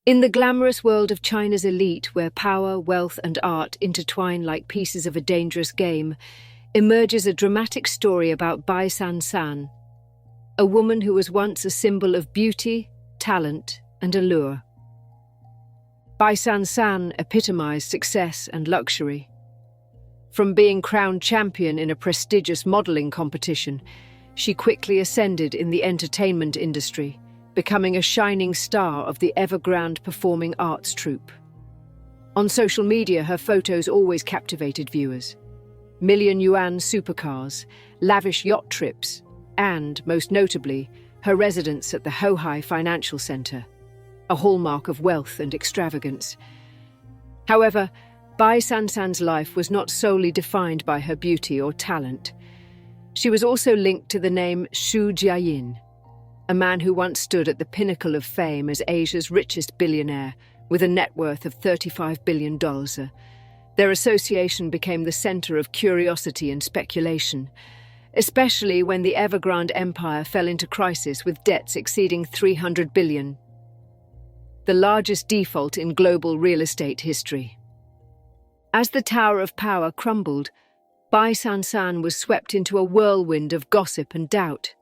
In the glamorous world of China's elite, where power, wealth, and art intertwine like pieces of a dangerous game, emerges a dramatic story about Bai Shanshan, a woman who was once a symbol of beauty, talent, and allure. Bai Shanshan epitomized success and luxury. From being crowned champion in a prestigious modeling competition, she quickly ascended in the entertainment industry, becoming a shining star of the Evergrande performing arts troupe. On social media, her photos always captivated viewers. Million yuan supercars, lavish yacht trips, and, most notably, her residence at the Hohai Financial Center, a hallmark of wealth and extravagance. However, Bai Shanshan's life was not solely defined by her beauty or talent. She was also linked to the name Xu Jiayin, a man who once stood at the pinnacle of fame as Asia's richest billionaire, with a net worth of $35 billion. Their association became the center of curiosity and speculation, especially when the Evergrande empire fell into crisis with debts exceeding $300 billion, the largest default in global real estate history. As the Tower of Power crumbled, Bai Shanshan was swept into a whirlwind of gossip and doubt.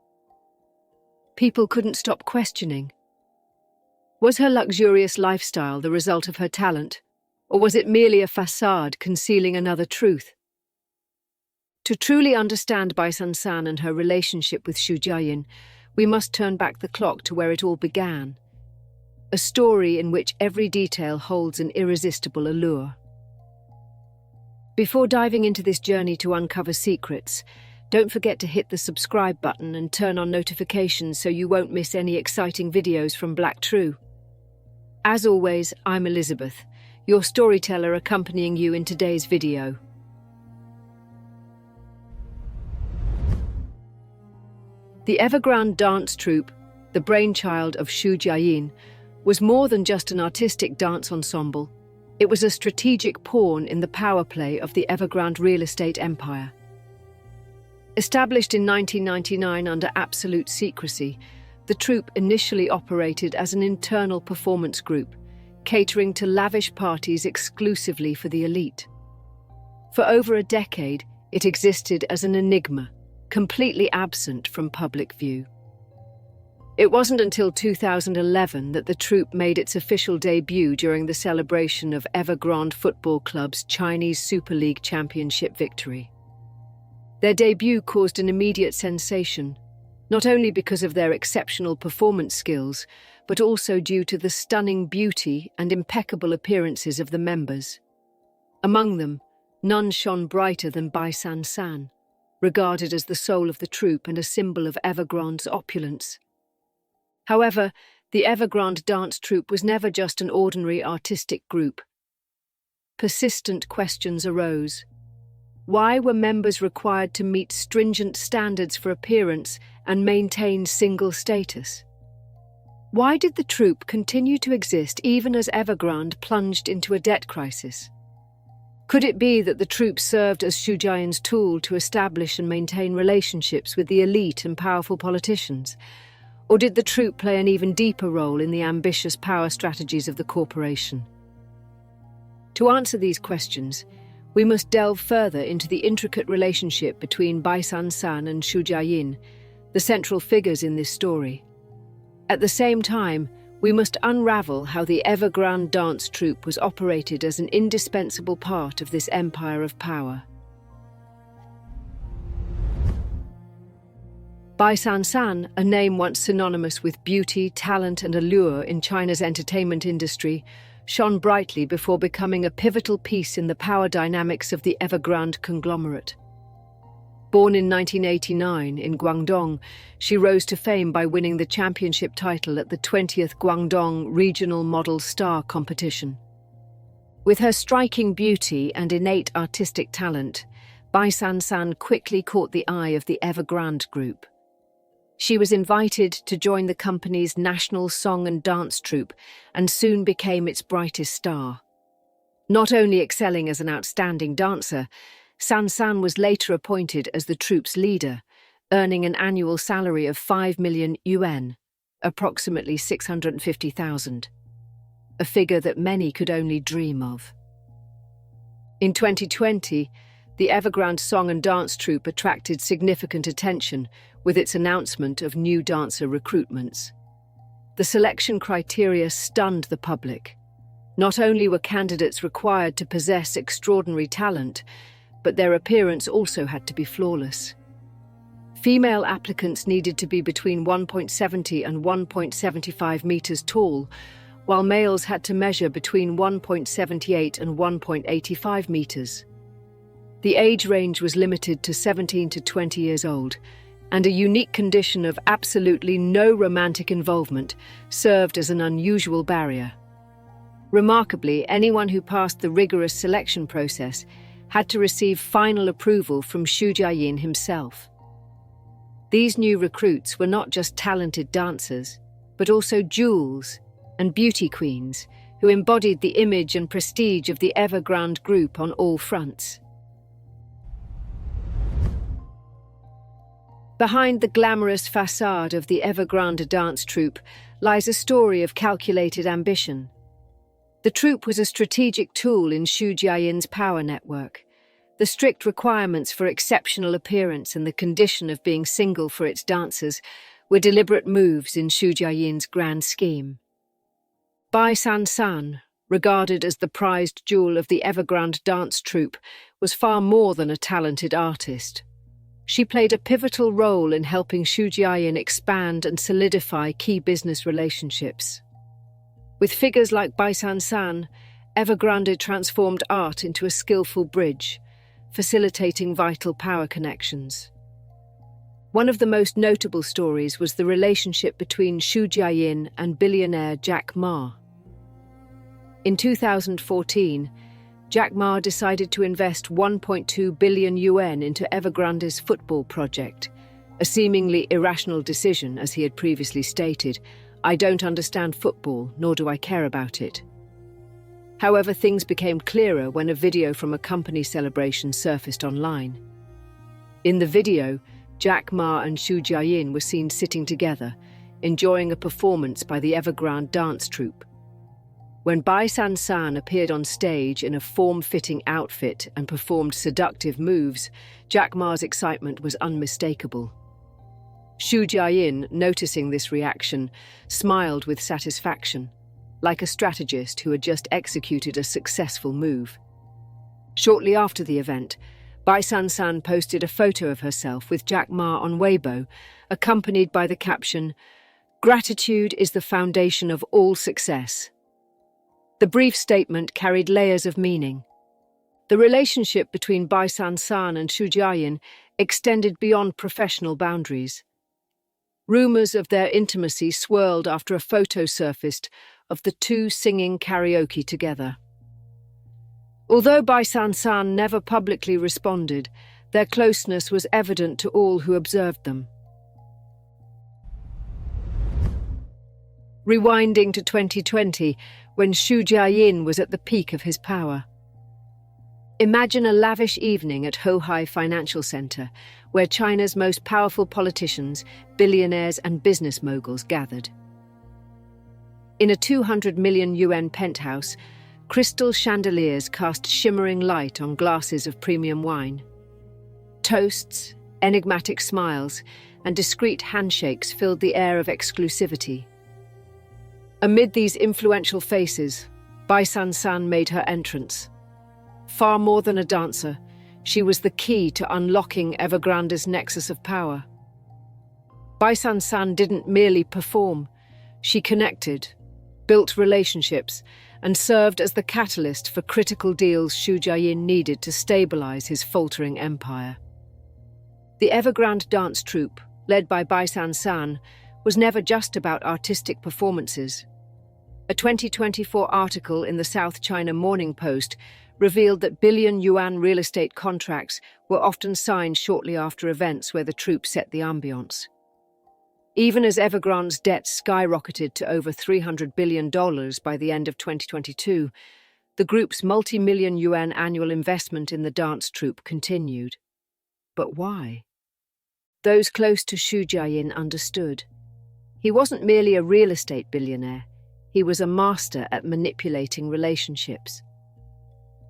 People couldn't stop questioning. Was her luxurious lifestyle the result of her talent, or was it merely a facade concealing another truth? To truly understand Bai Shanshan and her relationship with Xu Jiayin, we must turn back the clock to where it all began, a story in which every detail holds an irresistible allure. Before diving into this journey to uncover secrets, don't forget to hit the subscribe button and turn on notifications so you won't miss any exciting videos from Black True. As always, I'm Elizabeth, your storyteller accompanying you in today's video. The Evergrande dance troupe, the brainchild of Xu Jiayin, was more than just an artistic dance ensemble. It was a strategic pawn in the power play of the Evergrande real estate empire. Established in 1999 under absolute secrecy, the troupe initially operated as an internal performance group, catering to lavish parties exclusively for the elite. For over a decade, it existed as an enigma, completely absent from public view. It wasn't until 2011 that the troupe made its official debut during the celebration of Evergrande Football Club's Chinese Super League Championship victory. Their debut caused an immediate sensation, not only because of their exceptional performance skills, but also due to the stunning beauty and impeccable appearances of the members. Among them, none shone brighter than Bai Shanshan, regarded as the soul of the troupe and a symbol of Evergrande's opulence. However, the Evergrande dance troupe was never just an ordinary artistic group. Persistent questions arose. Why were members required to meet stringent standards for appearance and maintain single status? Why did the troupe continue to exist even as Evergrande plunged into a debt crisis? Could it be that the troupe served as Xu Jiayin's tool to establish and maintain relationships with the elite and powerful politicians? Or did the troupe play an even deeper role in the ambitious power strategies of the corporation? To answer these questions, we must delve further into the intricate relationship between Bai Shanshan and Xu Jiayin, the central figures in this story. At the same time, we must unravel how the Evergrande dance troupe was operated as an indispensable part of this empire of power. Bai Shanshan, a name once synonymous with beauty, talent, and allure in China's entertainment industry, shone brightly before becoming a pivotal piece in the power dynamics of the Evergrande conglomerate. Born in 1989 in Guangdong, she rose to fame by winning the championship title at the 20th Guangdong Regional Model Star Competition. With her striking beauty and innate artistic talent, Bai Shanshan quickly caught the eye of the Evergrande group. She was invited to join the company's national song and dance troupe and soon became its brightest star. Not only excelling as an outstanding dancer, Shanshan was later appointed as the troupe's leader, earning an annual salary of 5 million yuan, approximately 650,000. a figure that many could only dream of. In 2020, the Evergrande song and dance troupe attracted significant attention with its announcement of new dancer recruitments. The selection criteria stunned the public. Not only were candidates required to possess extraordinary talent, but their appearance also had to be flawless. Female applicants needed to be between 1.70 and 1.75 meters tall, while males had to measure between 1.78 and 1.85 meters. The age range was limited to 17 to 20 years old, and a unique condition of absolutely no romantic involvement served as an unusual barrier. Remarkably, anyone who passed the rigorous selection process had to receive final approval from Xu Jiayin himself. These new recruits were not just talented dancers, but also jewels and beauty queens who embodied the image and prestige of the Evergrande group on all fronts. Behind the glamorous facade of the Evergrande dance troupe lies a story of calculated ambition. The troupe was a strategic tool in Xu Jiayin's power network. The strict requirements for exceptional appearance and the condition of being single for its dancers were deliberate moves in Xu Jiayin's grand scheme. Bai Shanshan, regarded as the prized jewel of the Evergrande dance troupe, was far more than a talented artist. She played a pivotal role in helping Xu Jiayin expand and solidify key business relationships. With figures like Bai Shanshan, Evergrande transformed art into a skillful bridge, facilitating vital power connections. One of the most notable stories was the relationship between Xu Jiayin and billionaire Jack Ma. In 2014, Jack Ma decided to invest 1.2 billion yuan into Evergrande's football project, a seemingly irrational decision as he had previously stated, "I don't understand football, nor do I care about it." However, things became clearer when a video from a company celebration surfaced online. In the video, Jack Ma and Xu Jiayin were seen sitting together, enjoying a performance by the Evergrande dance troupe. When Bai Shanshan appeared on stage in a form-fitting outfit and performed seductive moves, Jack Ma's excitement was unmistakable. Xu Jiayin, noticing this reaction, smiled with satisfaction, like a strategist who had just executed a successful move. Shortly after the event, Bai Shanshan posted a photo of herself with Jack Ma on Weibo, accompanied by the caption, "Gratitude is the foundation of all success." The brief statement carried layers of meaning. The relationship between Bai Shanshan and Xu Jiayin extended beyond professional boundaries. Rumors of their intimacy swirled after a photo surfaced of the two singing karaoke together. Although Bai Shanshan never publicly responded, their closeness was evident to all who observed them. Rewinding to 2020, when Xu Jiayin was at the peak of his power. Imagine a lavish evening at Hohai Financial Center, where China's most powerful politicians, billionaires and business moguls gathered. In a 200 million yuan penthouse, crystal chandeliers cast shimmering light on glasses of premium wine. Toasts, enigmatic smiles, and discreet handshakes filled the air of exclusivity. Amid these influential faces, Bai Shanshan made her entrance. Far more than a dancer, she was the key to unlocking Evergrande's nexus of power. Bai Shanshan didn't merely perform, she connected, built relationships, and served as the catalyst for critical deals Xu Jiayin needed to stabilize his faltering empire. The Evergrande dance troupe, led by Bai Shanshan, was never just about artistic performances. A 2024 article in the South China Morning Post revealed that billion-yuan real estate contracts were often signed shortly after events where the troupe set the ambiance. Even as Evergrande's debts skyrocketed to over $300 billion by the end of 2022, the group's multi-million yuan annual investment in the dance troupe continued. But why? Those close to Xu Jiayin understood. He wasn't merely a real estate billionaire. He was a master at manipulating relationships.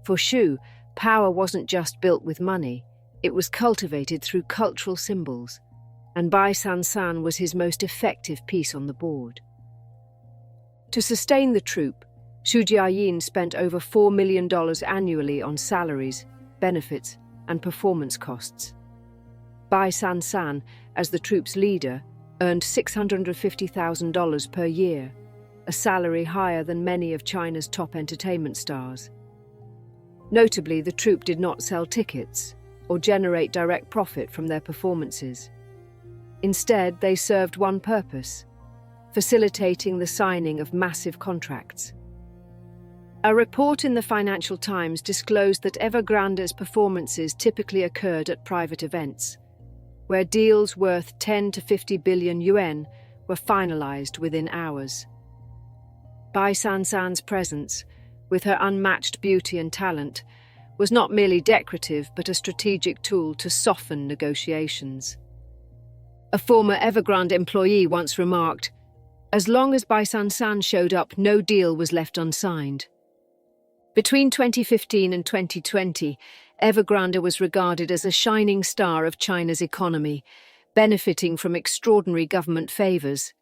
For Xu, power wasn't just built with money, it was cultivated through cultural symbols, and Bai Shanshan was his most effective piece on the board. To sustain the troupe, Xu Jiayin spent over $4 million annually on salaries, benefits, and performance costs. Bai Shanshan, as the troupe's leader, earned $650,000 per year, a salary higher than many of China's top entertainment stars. Notably, the troupe did not sell tickets or generate direct profit from their performances. Instead, they served one purpose: facilitating the signing of massive contracts. A report in the Financial Times disclosed that Evergrande's performances typically occurred at private events, where deals worth 10 to 50 billion yuan were finalized within hours. Bai Shanshan's presence, with her unmatched beauty and talent, was not merely decorative but a strategic tool to soften negotiations. A former Evergrande employee once remarked, "As long as Bai Shanshan showed up, no deal was left unsigned." Between 2015 and 2020, Evergrande was regarded as a shining star of China's economy, benefiting from extraordinary government favors.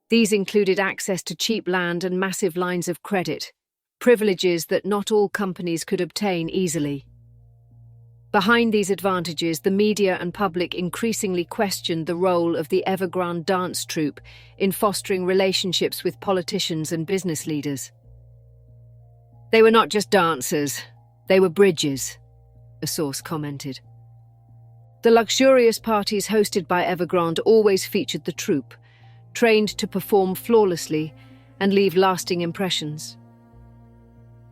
These included access to cheap land and massive lines of credit, privileges that not all companies could obtain easily. Behind these advantages, the media and public increasingly questioned the role of the Evergrande dance troupe in fostering relationships with politicians and business leaders. "They were not just dancers, they were bridges," a source commented. The luxurious parties hosted by Evergrande always featured the troupe, trained to perform flawlessly and leave lasting impressions.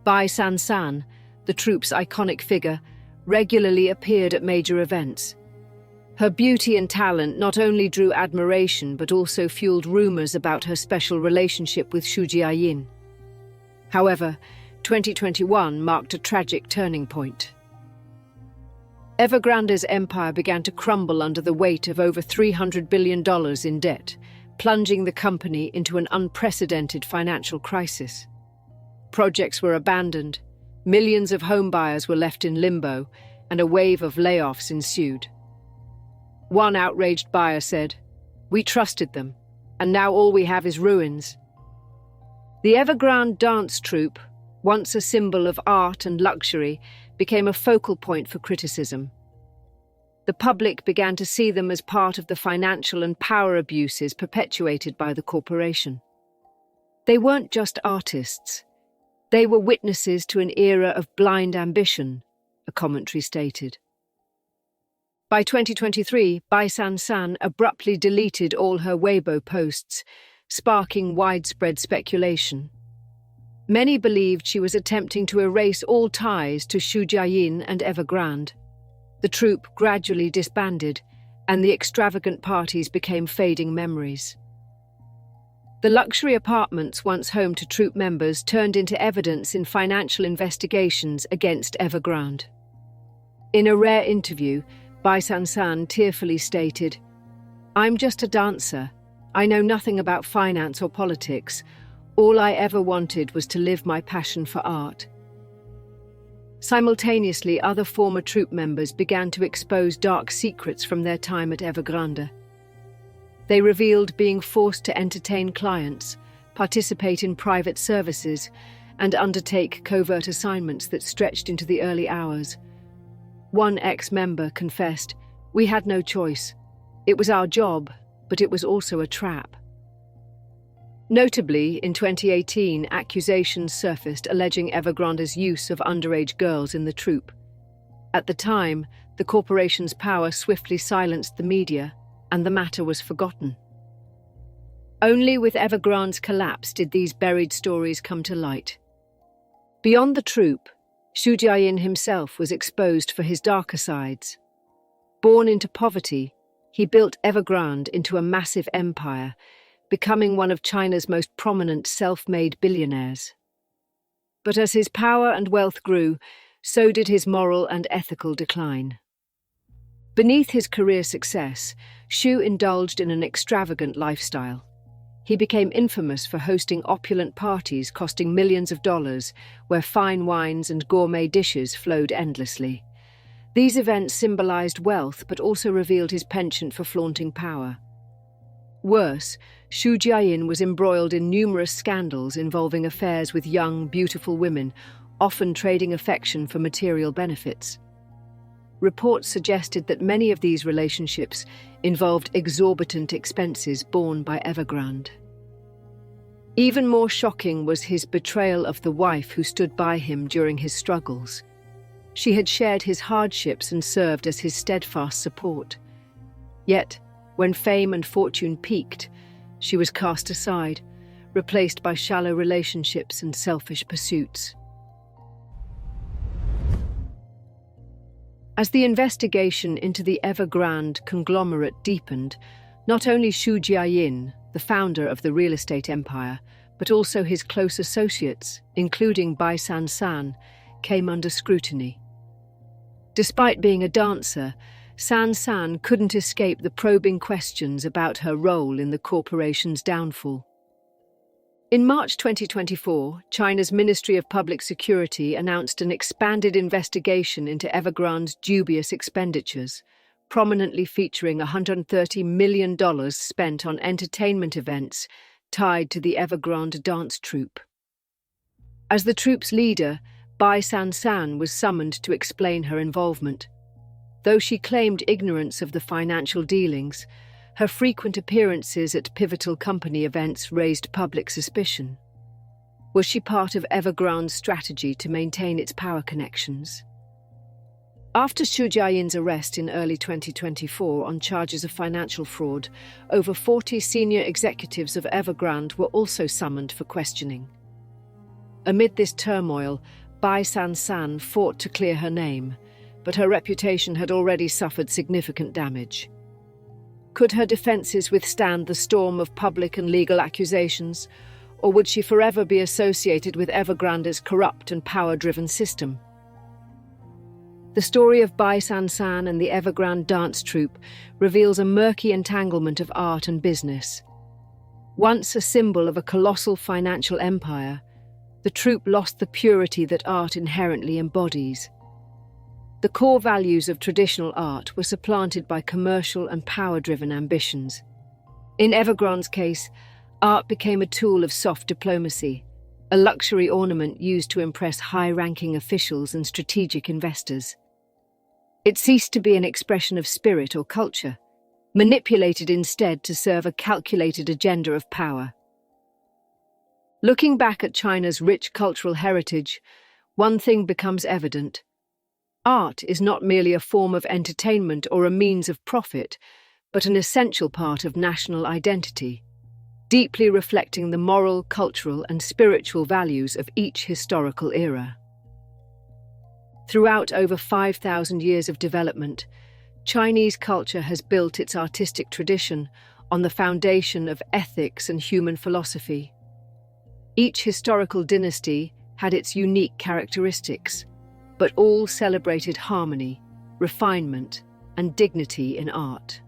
Bai Shanshan, the troupe's iconic figure, regularly appeared at major events. Her beauty and talent not only drew admiration but also fueled rumors about her special relationship with Xu Jiayin. However, 2021 marked a tragic turning point. Evergrande's empire began to crumble under the weight of over $300 billion in debt, plunging the company into an unprecedented financial crisis. Projects were abandoned, millions of homebuyers were left in limbo, and a wave of layoffs ensued. One outraged buyer said, "We trusted them, and now all we have is ruins." The Evergrande dance troupe, once a symbol of art and luxury, became a focal point for criticism. The public began to see them as part of the financial and power abuses perpetuated by the corporation. They weren't just artists. They were witnesses to an era of blind ambition, a commentary stated. By 2023, Bai Shanshan abruptly deleted all her Weibo posts, sparking widespread speculation. Many believed she was attempting to erase all ties to Xu Jiayin and Evergrande. The troupe gradually disbanded, and the extravagant parties became fading memories. The luxury apartments once home to troupe members turned into evidence in financial investigations against Evergrande. In a rare interview, Bai Shanshan tearfully stated, "I'm just a dancer. I know nothing about finance or politics. All I ever wanted was to live my passion for art." Simultaneously, other former troupe members began to expose dark secrets from their time at Evergrande. They revealed being forced to entertain clients, participate in private services, and undertake covert assignments that stretched into the early hours. One ex-member confessed, "We had no choice. It was our job, but it was also a trap." Notably, in 2018, accusations surfaced alleging Evergrande's use of underage girls in the troupe. At the time, the corporation's power swiftly silenced the media, and the matter was forgotten. Only with Evergrande's collapse did these buried stories come to light. Beyond the troupe, Xu Jiayin himself was exposed for his darker sides. Born into poverty, he built Evergrande into a massive empire, becoming one of China's most prominent self-made billionaires. But as his power and wealth grew, so did his moral and ethical decline. Beneath his career success, Xu indulged in an extravagant lifestyle. He became infamous for hosting opulent parties costing millions of dollars, where fine wines and gourmet dishes flowed endlessly. These events symbolized wealth but also revealed his penchant for flaunting power. Worse, Xu Jiayin was embroiled in numerous scandals involving affairs with young, beautiful women, often trading affection for material benefits. Reports suggested that many of these relationships involved exorbitant expenses borne by Evergrande. Even more shocking was his betrayal of the wife who stood by him during his struggles. She had shared his hardships and served as his steadfast support. Yet, when fame and fortune peaked, she was cast aside, replaced by shallow relationships and selfish pursuits. As the investigation into the Evergrande conglomerate deepened, not only Xu Jiayin, the founder of the real estate empire, but also his close associates, including Bai Shanshan, came under scrutiny. Despite being a dancer, Shanshan couldn't escape the probing questions about her role in the corporation's downfall. In March 2024, China's Ministry of Public Security announced an expanded investigation into Evergrande's dubious expenditures, prominently featuring $130 million spent on entertainment events tied to the Evergrande dance troupe. As the troupe's leader, Bai Shanshan was summoned to explain her involvement. Though she claimed ignorance of the financial dealings, her frequent appearances at pivotal company events raised public suspicion. Was she part of Evergrande's strategy to maintain its power connections? After Xu Jiayin's arrest in early 2024 on charges of financial fraud, over 40 senior executives of Evergrande were also summoned for questioning. Amid this turmoil, Bai Shanshan fought to clear her name, but her reputation had already suffered significant damage. Could her defences withstand the storm of public and legal accusations, or would she forever be associated with Evergrande's corrupt and power-driven system? The story of Bai Shanshan and the Evergrande dance troupe reveals a murky entanglement of art and business. Once a symbol of a colossal financial empire, the troupe lost the purity that art inherently embodies. The core values of traditional art were supplanted by commercial and power-driven ambitions. In Evergrande's case, art became a tool of soft diplomacy, a luxury ornament used to impress high-ranking officials and strategic investors. It ceased to be an expression of spirit or culture, manipulated instead to serve a calculated agenda of power. Looking back at China's rich cultural heritage, one thing becomes evident. Art is not merely a form of entertainment or a means of profit, but an essential part of national identity, deeply reflecting the moral, cultural, and spiritual values of each historical era. Throughout over 5,000 years of development, Chinese culture has built its artistic tradition on the foundation of ethics and human philosophy. Each historical dynasty had its unique characteristics, but all celebrated harmony, refinement, and dignity in art.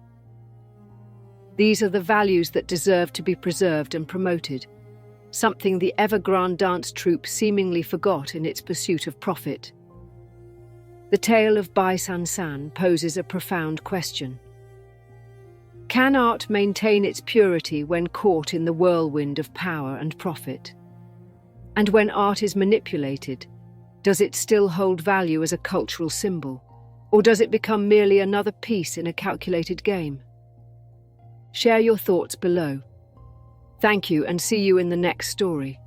These are the values that deserve to be preserved and promoted, something the Evergrande dance troupe seemingly forgot in its pursuit of profit. The tale of Bai Shanshan poses a profound question. Can art maintain its purity when caught in the whirlwind of power and profit? And when art is manipulated, does it still hold value as a cultural symbol, or does it become merely another piece in a calculated game? Share your thoughts below. Thank you, and see you in the next story.